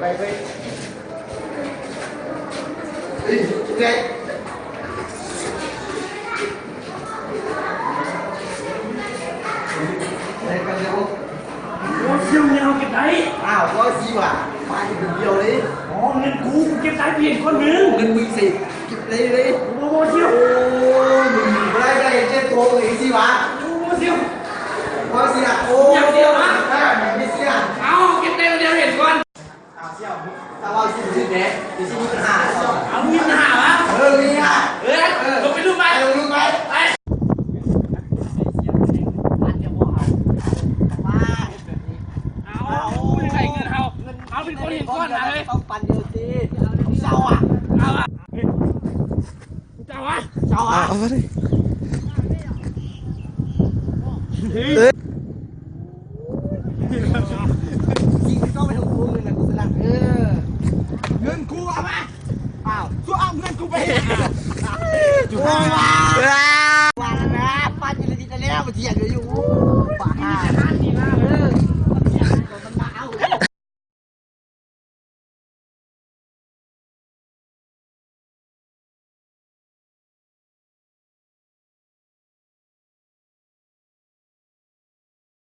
ไปเฮ้ยไงอะไรกันเนี่ยโอ้เชี่ยวเนี่ยเราเก็บได้อ้าวก็สิว่ะมาอยู่คนเดียวเลยอ๋อเงินกูเก็บได้เพียงคนหนึ่งเงินมึงสิเก็บเลยโอ้เชี่ยวโอ้มึงได้เจ็บตัวเลยสิวะโอ้เชี่ยวว่าสิอ่ะโอ้เชี่ยวนะไม่เชี่ยวเอาเก็บได้คนเดียวเห็นก่อนเชี่ยวถ้าว่าสิเนี่ยมีปัญหาเอามีปัญหาวะมีอ่ะลงไปดูไหมลงไปเอาเป็นคนเห็นก้อนเลยต้องปั่นเดียวสิเจ้าอ่ะเอาอ่ะเจ้าอ่ะเอาไปดิยิงก็ไปถูกกูเลยนะกูสลัดเงินกูเอามาอ้าวกูเอาเงินกูไปจุ๊บว่าแล้วนะปั่นอยู่ดีๆแล้วมาเถียงอยู่ป่า